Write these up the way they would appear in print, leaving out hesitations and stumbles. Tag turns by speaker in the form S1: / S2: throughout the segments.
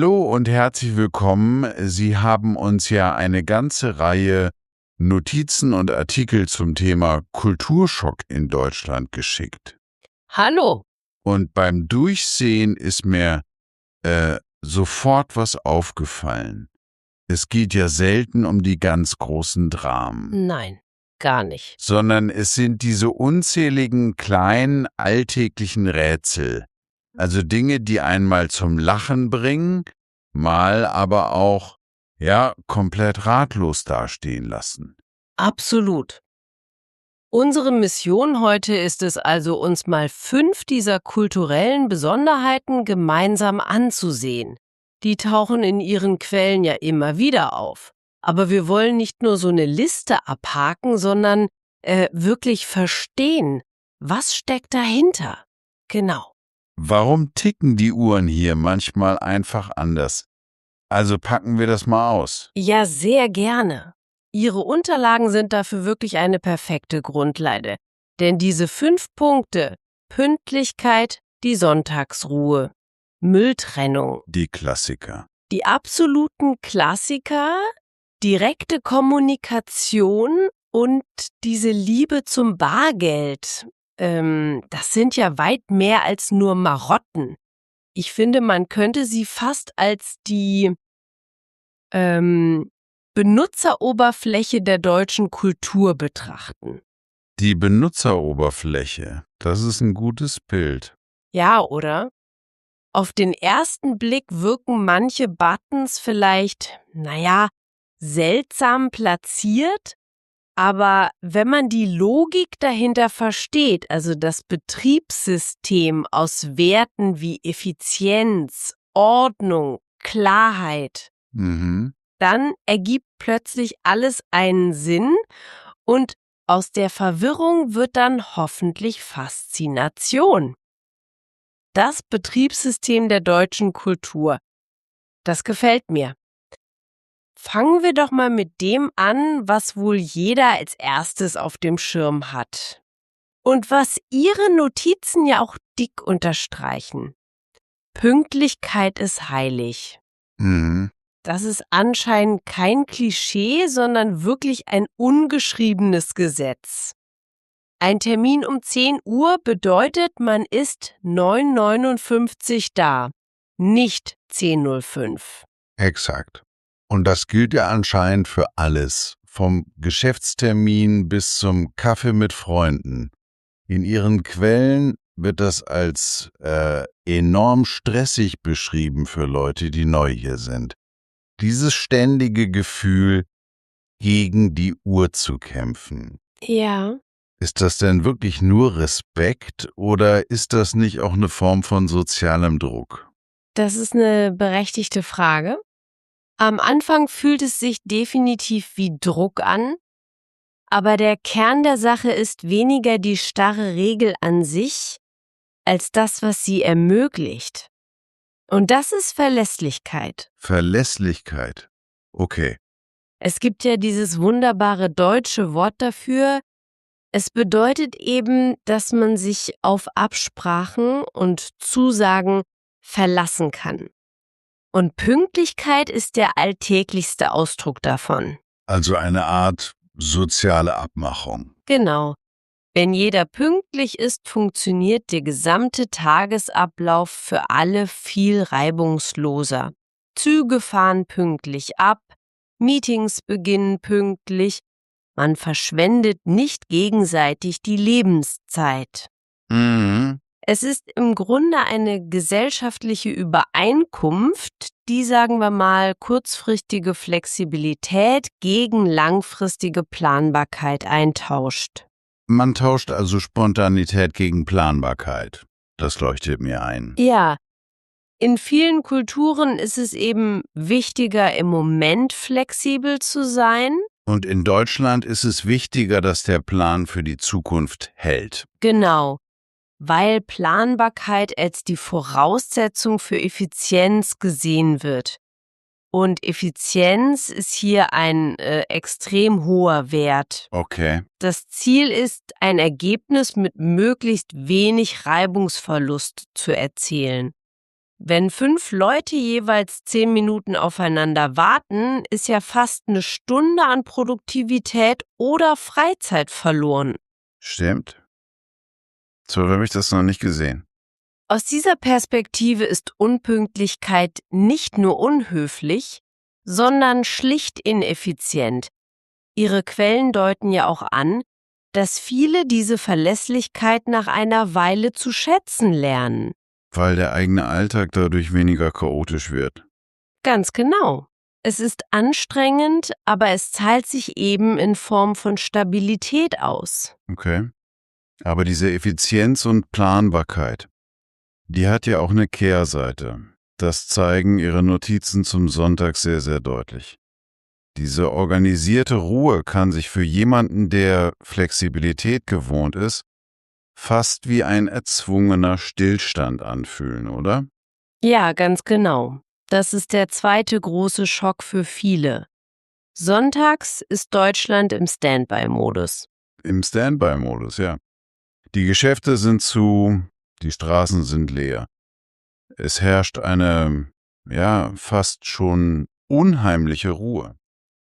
S1: Hallo und herzlich willkommen. Sie haben uns ja eine ganze Reihe Notizen und Artikel zum Thema Kulturschock in Deutschland geschickt.
S2: Hallo.
S1: Und beim Durchsehen ist mir sofort was aufgefallen. Es geht ja selten um die ganz großen Dramen,
S2: Nein, gar nicht.
S1: sondern es sind diese unzähligen kleinen alltäglichen Rätsel. Also Dinge, die einen mal zum Lachen bringen, mal aber auch, komplett ratlos dastehen lassen.
S2: Absolut. Unsere Mission heute ist es also, uns mal 5 dieser kulturellen Besonderheiten gemeinsam anzusehen. Die tauchen in ihren Quellen ja immer wieder auf. Aber wir wollen nicht nur so eine Liste abhaken, sondern wirklich verstehen, was steckt dahinter. Genau.
S1: Warum ticken die Uhren hier manchmal einfach anders? Also packen wir das mal aus.
S2: Ja, sehr gerne. Ihre Unterlagen sind dafür wirklich eine perfekte Grundlage. Denn diese 5 Punkte, Pünktlichkeit, die Sonntagsruhe, Mülltrennung,
S1: Die Klassiker.
S2: die absoluten Klassiker, direkte Kommunikation und diese Liebe zum Bargeld, das sind ja weit mehr als nur Marotten. Ich finde, man könnte sie fast als die Benutzeroberfläche der deutschen Kultur betrachten.
S1: Die Benutzeroberfläche, das ist ein gutes Bild.
S2: Ja, oder? Auf den ersten Blick wirken manche Buttons vielleicht, seltsam platziert, aber wenn man die Logik dahinter versteht, also das Betriebssystem aus Werten wie Effizienz, Ordnung, Klarheit, dann ergibt plötzlich alles einen Sinn und aus der Verwirrung wird dann hoffentlich Faszination. Das Betriebssystem der deutschen Kultur. Das gefällt mir. Fangen wir doch mal mit dem an, was wohl jeder als erstes auf dem Schirm hat. Und was Ihre Notizen ja auch dick unterstreichen. Pünktlichkeit ist heilig. Das ist anscheinend kein Klischee, sondern wirklich ein ungeschriebenes Gesetz. Ein Termin um 10 Uhr bedeutet, man ist 9:59 da, nicht 10:05.
S1: Exakt. Und das gilt ja anscheinend für alles, vom Geschäftstermin bis zum Kaffee mit Freunden. In ihren Quellen wird das als enorm stressig beschrieben für Leute, die neu hier sind. Dieses ständige Gefühl, gegen die Uhr zu kämpfen.
S2: Ja.
S1: Ist das denn wirklich nur Respekt oder ist das nicht auch eine Form von sozialem Druck?
S2: Das ist eine berechtigte Frage. Am Anfang fühlt es sich definitiv wie Druck an, aber der Kern der Sache ist weniger die starre Regel an sich, als das, was sie ermöglicht. Und das ist Verlässlichkeit.
S1: Verlässlichkeit. Okay.
S2: Es gibt ja dieses wunderbare deutsche Wort dafür. Es bedeutet eben, dass man sich auf Absprachen und Zusagen verlassen kann. Und Pünktlichkeit ist der alltäglichste Ausdruck davon.
S1: Also eine Art soziale Abmachung.
S2: Genau. Wenn jeder pünktlich ist, funktioniert der gesamte Tagesablauf für alle viel reibungsloser. Züge fahren pünktlich ab, Meetings beginnen pünktlich, man verschwendet nicht gegenseitig die Lebenszeit. Es ist im Grunde eine gesellschaftliche Übereinkunft, die, sagen wir mal, kurzfristige Flexibilität gegen langfristige Planbarkeit eintauscht.
S1: Man tauscht also Spontanität gegen Planbarkeit. Das leuchtet mir ein.
S2: Ja, in vielen Kulturen ist es eben wichtiger, im Moment flexibel zu sein.
S1: Und in Deutschland ist es wichtiger, dass der Plan für die Zukunft hält.
S2: Genau, weil Planbarkeit als die Voraussetzung für Effizienz gesehen wird. Und Effizienz ist hier ein extrem hoher Wert.
S1: Okay.
S2: Das Ziel ist, ein Ergebnis mit möglichst wenig Reibungsverlust zu erzielen. Wenn 5 Leute jeweils 10 Minuten aufeinander warten, ist ja fast eine Stunde an Produktivität oder Freizeit verloren.
S1: Stimmt. So habe ich das noch nicht gesehen.
S2: Aus dieser Perspektive ist Unpünktlichkeit nicht nur unhöflich, sondern schlicht ineffizient. Ihre Quellen deuten ja auch an, dass viele diese Verlässlichkeit nach einer Weile zu schätzen lernen.
S1: Weil der eigene Alltag dadurch weniger chaotisch wird.
S2: Ganz genau. Es ist anstrengend, aber es zahlt sich eben in Form von Stabilität aus.
S1: Okay. Aber diese Effizienz und Planbarkeit, die hat ja auch eine Kehrseite. Das zeigen Ihre Notizen zum Sonntag sehr, sehr deutlich. Diese organisierte Ruhe kann sich für jemanden, der Flexibilität gewohnt ist, fast wie ein erzwungener Stillstand anfühlen, oder?
S2: Ja, ganz genau. Das ist der zweite große Schock für viele. Sonntags ist Deutschland im Standby-Modus.
S1: Im Standby-Modus, ja. Die Geschäfte sind zu, die Straßen sind leer. Es herrscht eine, ja, fast schon unheimliche Ruhe.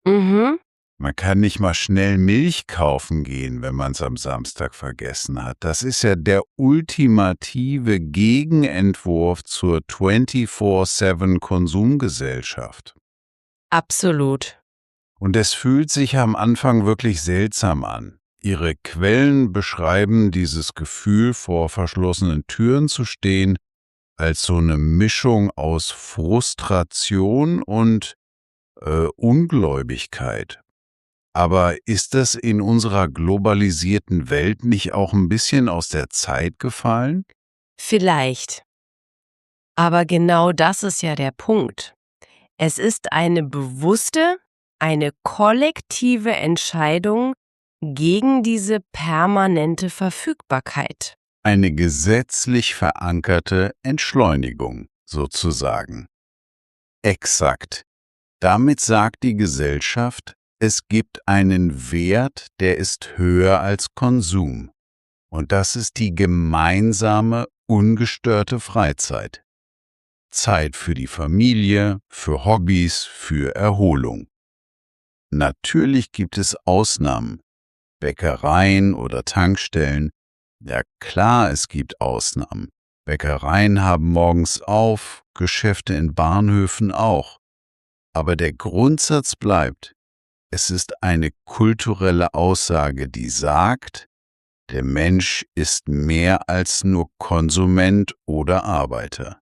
S2: Mhm.
S1: Man kann nicht mal schnell Milch kaufen gehen, wenn man es am Samstag vergessen hat. Das ist ja der ultimative Gegenentwurf zur 24/7-Konsumgesellschaft.
S2: Absolut.
S1: Und es fühlt sich am Anfang wirklich seltsam an. Ihre Quellen beschreiben dieses Gefühl, vor verschlossenen Türen zu stehen, als so eine Mischung aus Frustration und Ungläubigkeit. Aber ist das in unserer globalisierten Welt nicht auch ein bisschen aus der Zeit gefallen?
S2: Vielleicht. Aber genau das ist ja der Punkt. Es ist eine bewusste, eine kollektive Entscheidung gegen diese permanente Verfügbarkeit.
S1: Eine gesetzlich verankerte Entschleunigung, sozusagen. Exakt. Damit sagt die Gesellschaft, es gibt einen Wert, der ist höher als Konsum. Und das ist die gemeinsame, ungestörte Freizeit. Zeit für die Familie, für Hobbys, für Erholung. Natürlich gibt es Ausnahmen. Bäckereien oder Tankstellen. Ja klar, es gibt Ausnahmen. Bäckereien haben morgens auf, Geschäfte in Bahnhöfen auch. Aber der Grundsatz bleibt, es ist eine kulturelle Aussage, die sagt, der Mensch ist mehr als nur Konsument oder Arbeiter.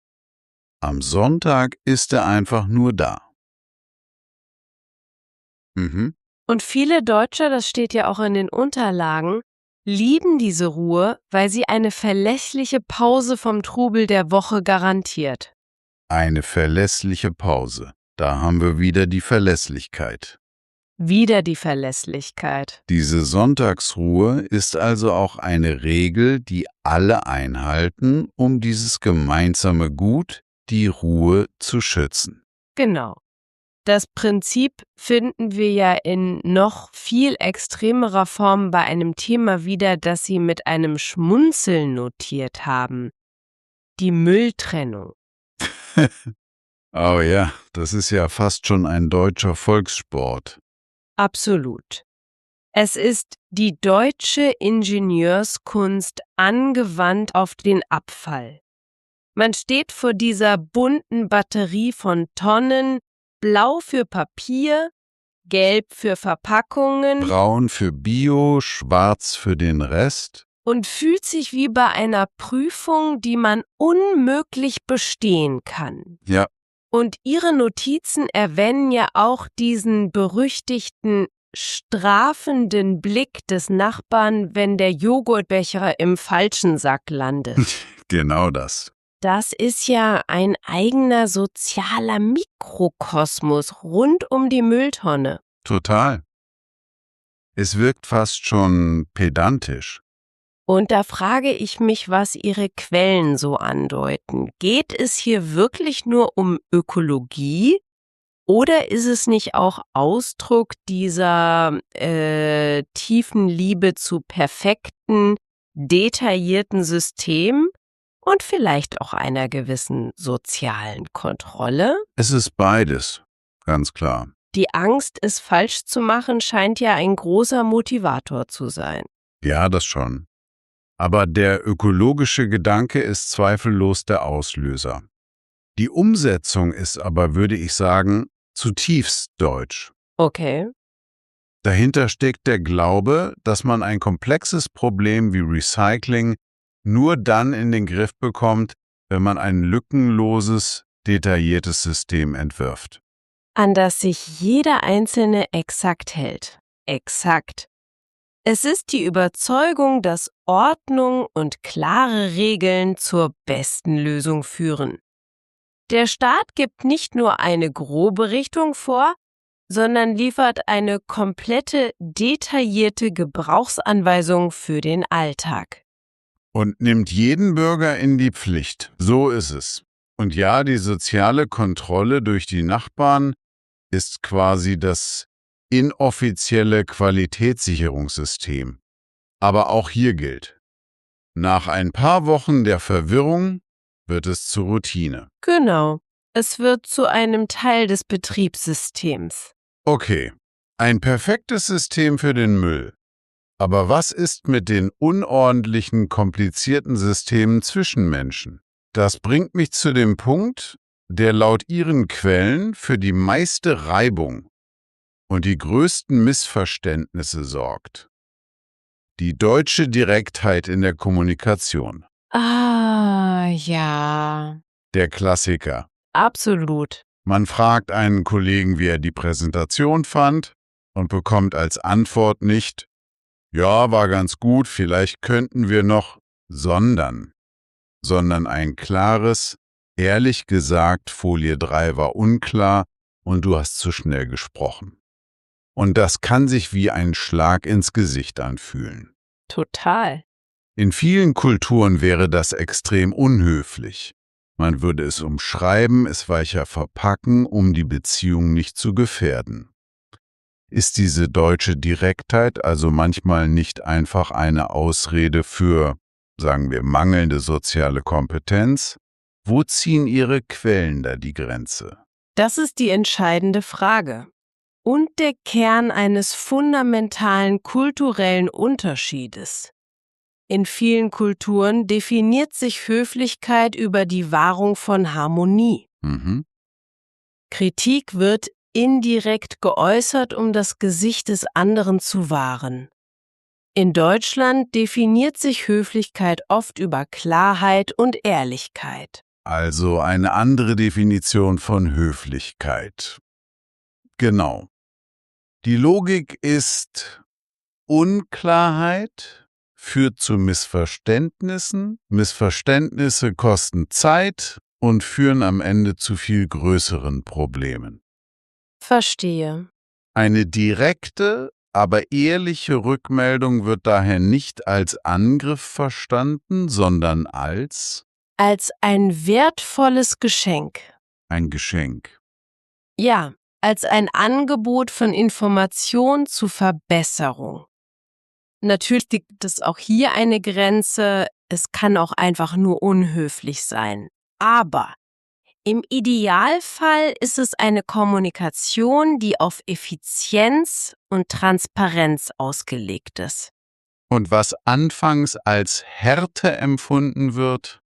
S1: Am Sonntag ist er einfach nur da.
S2: Und viele Deutsche, das steht ja auch in den Unterlagen, lieben diese Ruhe, weil sie eine verlässliche Pause vom Trubel der Woche garantiert.
S1: Eine verlässliche Pause. Da haben wir wieder die Verlässlichkeit.
S2: Wieder die Verlässlichkeit.
S1: Diese Sonntagsruhe ist also auch eine Regel, die alle einhalten, um dieses gemeinsame Gut, die Ruhe, zu schützen.
S2: Genau. Das Prinzip finden wir ja in noch viel extremerer Form bei einem Thema wieder, das Sie mit einem Schmunzeln notiert haben. Die Mülltrennung.
S1: Oh ja, das ist ja fast schon ein deutscher Volkssport.
S2: Absolut. Es ist die deutsche Ingenieurskunst angewandt auf den Abfall. Man steht vor dieser bunten Batterie von Tonnen, blau für Papier, gelb für Verpackungen
S1: Braun für Bio, schwarz für den Rest.
S2: und fühlt sich wie bei einer Prüfung, die man unmöglich bestehen kann.
S1: Ja,
S2: Und Ihre Notizen erwähnen ja auch diesen berüchtigten strafenden Blick des Nachbarn, wenn der Joghurtbecher im falschen Sack landet.
S1: genau das.
S2: Das ist ja ein eigener sozialer Mikrokosmos rund um die Mülltonne.
S1: Total. Es wirkt fast schon pedantisch.
S2: Und da frage ich mich, was Ihre Quellen so andeuten. Geht es hier wirklich nur um Ökologie oder ist es nicht auch Ausdruck dieser tiefen Liebe zu perfekten, detaillierten Systemen und vielleicht auch einer gewissen sozialen Kontrolle?
S1: Es ist beides, ganz klar.
S2: Die Angst, es falsch zu machen, scheint ja ein großer Motivator zu sein.
S1: Ja, das schon. Aber der ökologische Gedanke ist zweifellos der Auslöser. Die Umsetzung ist aber, würde ich sagen, zutiefst deutsch.
S2: Okay.
S1: Dahinter steckt der Glaube, dass man ein komplexes Problem wie Recycling nur dann in den Griff bekommt, wenn man ein lückenloses, detailliertes System entwirft.
S2: An das sich jeder Einzelne exakt hält. Exakt. Es ist die Überzeugung, dass Ordnung und klare Regeln zur besten Lösung führen. Der Staat gibt nicht nur eine grobe Richtung vor, sondern liefert eine komplette, detaillierte Gebrauchsanweisung für den Alltag.
S1: Und nimmt jeden Bürger in die Pflicht. So ist es. Und ja, die soziale Kontrolle durch die Nachbarn ist quasi das inoffizielle Qualitätssicherungssystem. Aber auch hier gilt: Nach ein paar Wochen der Verwirrung wird es zur Routine.
S2: Genau, es wird zu einem Teil des Betriebssystems.
S1: Okay, ein perfektes System für den Müll. Aber was ist mit den unordentlichen, komplizierten Systemen zwischen Menschen? Das bringt mich zu dem Punkt, der laut Ihren Quellen für die meiste Reibung und die größten Missverständnisse sorgt: die deutsche Direktheit in der Kommunikation.
S2: Ja.
S1: Der Klassiker.
S2: Absolut.
S1: Man fragt einen Kollegen, wie er die Präsentation fand, und bekommt als Antwort nicht: Ja, war ganz gut, vielleicht könnten wir noch, sondern ein klares: Ehrlich gesagt, Folie 3 war unklar und du hast zu schnell gesprochen. Und das kann sich wie ein Schlag ins Gesicht anfühlen.
S2: Total.
S1: In vielen Kulturen wäre das extrem unhöflich. Man würde es umschreiben, es weicher verpacken, um die Beziehung nicht zu gefährden. Ist diese deutsche Direktheit also manchmal nicht einfach eine Ausrede für, sagen wir, mangelnde soziale Kompetenz? Wo ziehen Ihre Quellen da die Grenze?
S2: Das ist die entscheidende Frage. Und der Kern eines fundamentalen kulturellen Unterschiedes. In vielen Kulturen definiert sich Höflichkeit über die Wahrung von Harmonie. Kritik wird indirekt geäußert, um das Gesicht des anderen zu wahren. In Deutschland definiert sich Höflichkeit oft über Klarheit und Ehrlichkeit.
S1: Also eine andere Definition von Höflichkeit. Genau. Die Logik ist: Unklarheit führt zu Missverständnissen, Missverständnisse kosten Zeit und führen am Ende zu viel größeren Problemen.
S2: Verstehe.
S1: Eine direkte, aber ehrliche Rückmeldung wird daher nicht als Angriff verstanden, sondern als
S2: ein wertvolles Geschenk.
S1: ein Geschenk.
S2: Ja, als ein Angebot von Information zur Verbesserung. Natürlich gibt es auch hier eine Grenze, es kann auch einfach nur unhöflich sein. Aber im Idealfall ist es eine Kommunikation, die auf Effizienz und Transparenz ausgelegt ist.
S1: Und was anfangs als Härte empfunden wird,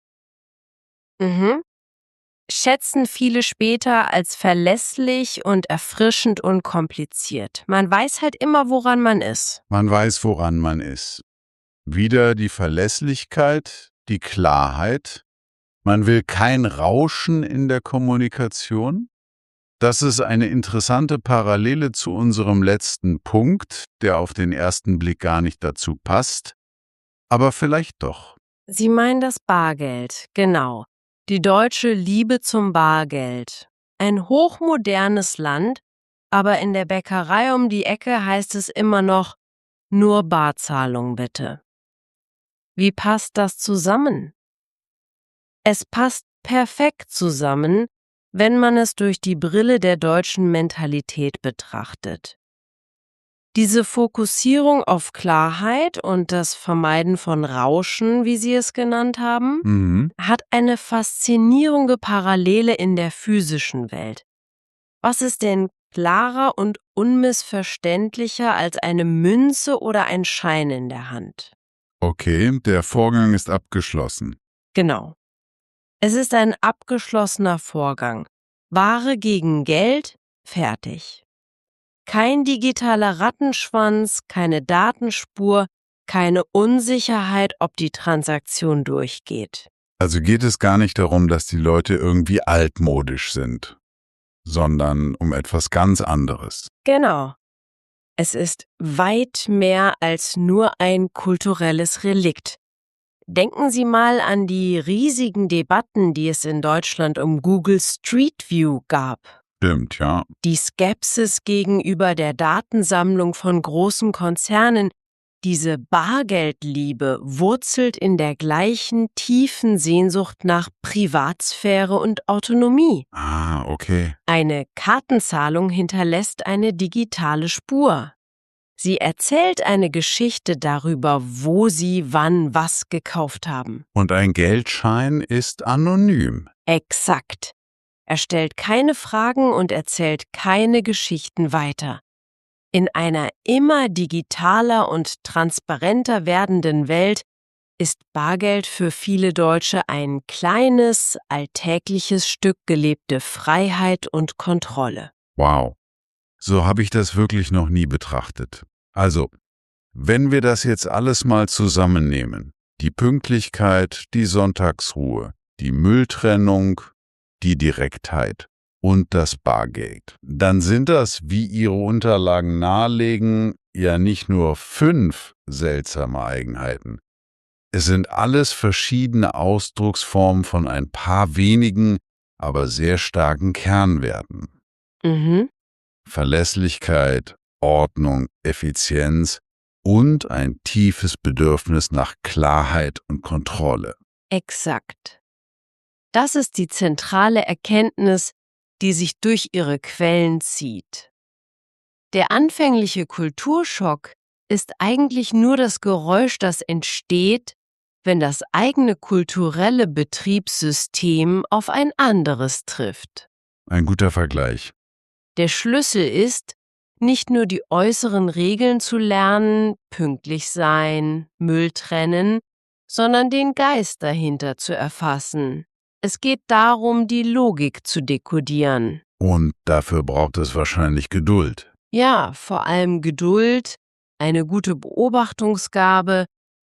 S2: Schätzen viele später als verlässlich und erfrischend unkompliziert. Man weiß halt immer, woran man ist.
S1: man weiß, woran man ist. Wieder die Verlässlichkeit, die Klarheit. Man will kein Rauschen in der Kommunikation. Das ist eine interessante Parallele zu unserem letzten Punkt, der auf den ersten Blick gar nicht dazu passt, aber vielleicht doch.
S2: Sie meinen das Bargeld, genau. Die deutsche Liebe zum Bargeld. Ein hochmodernes Land, aber in der Bäckerei um die Ecke heißt es immer noch: nur Barzahlung bitte. Wie passt das zusammen? Es passt perfekt zusammen, wenn man es durch die Brille der deutschen Mentalität betrachtet. Diese Fokussierung auf Klarheit und das Vermeiden von Rauschen, wie Sie es genannt haben,
S1: Mhm.
S2: hat eine faszinierende Parallele in der physischen Welt. Was ist denn klarer und unmissverständlicher als eine Münze oder ein Schein in der Hand?
S1: Okay, der Vorgang ist abgeschlossen.
S2: Genau. Es ist ein abgeschlossener Vorgang. Ware gegen Geld, fertig. Kein digitaler Rattenschwanz, keine Datenspur, keine Unsicherheit, ob die Transaktion durchgeht.
S1: Also geht es gar nicht darum, dass die Leute irgendwie altmodisch sind, sondern um etwas ganz anderes.
S2: Genau. Es ist weit mehr als nur ein kulturelles Relikt. Denken Sie mal an die riesigen Debatten, die es in Deutschland um Google Street View gab.
S1: Stimmt, ja.
S2: Die Skepsis gegenüber der Datensammlung von großen Konzernen, diese Bargeldliebe wurzelt in der gleichen tiefen Sehnsucht nach Privatsphäre und Autonomie.
S1: Ah, okay.
S2: Eine Kartenzahlung hinterlässt eine digitale Spur. Sie erzählt eine Geschichte darüber, wo Sie wann was gekauft haben.
S1: Und ein Geldschein ist anonym.
S2: Exakt. Er stellt keine Fragen und erzählt keine Geschichten weiter. In einer immer digitaler und transparenter werdenden Welt ist Bargeld für viele Deutsche ein kleines, alltägliches Stück gelebte Freiheit und Kontrolle.
S1: Wow. So habe ich das wirklich noch nie betrachtet. Also, wenn wir das jetzt alles mal zusammennehmen, die Pünktlichkeit, die Sonntagsruhe, die Mülltrennung, die Direktheit und das Bargeld, dann sind das, wie Ihre Unterlagen nahelegen, ja nicht nur 5 seltsame Eigenheiten. Es sind alles verschiedene Ausdrucksformen von ein paar wenigen, aber sehr starken Kernwerten.
S2: Mhm.
S1: Verlässlichkeit, Ordnung, Effizienz und ein tiefes Bedürfnis nach Klarheit und Kontrolle.
S2: Exakt. Das ist die zentrale Erkenntnis, die sich durch ihre Quellen zieht. Der anfängliche Kulturschock ist eigentlich nur das Geräusch, das entsteht, wenn das eigene kulturelle Betriebssystem auf ein anderes trifft.
S1: Ein guter Vergleich.
S2: Der Schlüssel ist, nicht nur die äußeren Regeln zu lernen, pünktlich sein, Müll trennen, sondern den Geist dahinter zu erfassen. Es geht darum, die Logik zu dekodieren.
S1: Und dafür braucht es wahrscheinlich Geduld.
S2: Ja, vor allem Geduld, eine gute Beobachtungsgabe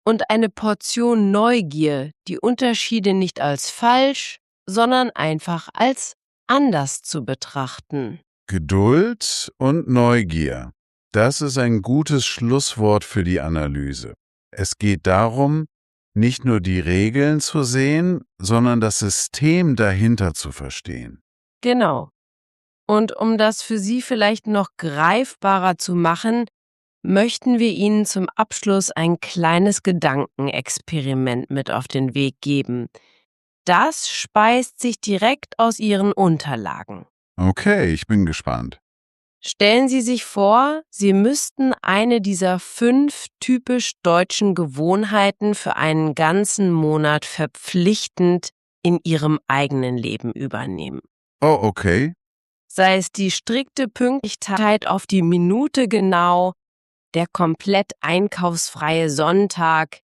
S2: und eine Portion Neugier, die Unterschiede nicht als falsch, sondern einfach als anders zu betrachten.
S1: Geduld und Neugier. Das ist ein gutes Schlusswort für die Analyse. Es geht darum, nicht nur die Regeln zu sehen, sondern das System dahinter zu verstehen.
S2: Genau. Und um das für Sie vielleicht noch greifbarer zu machen, möchten wir Ihnen zum Abschluss ein kleines Gedankenexperiment mit auf den Weg geben. Das speist sich direkt aus Ihren Unterlagen.
S1: Okay, ich bin gespannt.
S2: Stellen Sie sich vor, Sie müssten eine dieser 5 typisch deutschen Gewohnheiten für einen ganzen Monat verpflichtend in Ihrem eigenen Leben übernehmen.
S1: Oh, okay.
S2: Sei es die strikte Pünktlichkeit auf die Minute genau, der komplett einkaufsfreie Sonntag,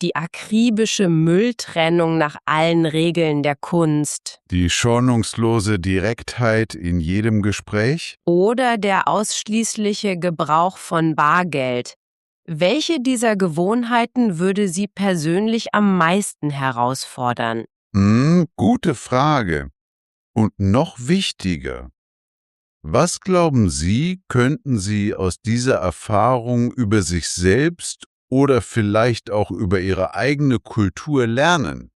S2: die akribische Mülltrennung nach allen Regeln der Kunst
S1: Die schonungslose Direktheit in jedem Gespräch?
S2: oder der ausschließliche Gebrauch von Bargeld. Welche dieser Gewohnheiten würde Sie persönlich am meisten herausfordern?
S1: Gute Frage. Und noch wichtiger, was glauben Sie, könnten Sie aus dieser Erfahrung über sich selbst oder vielleicht auch über Ihre eigene Kultur lernen?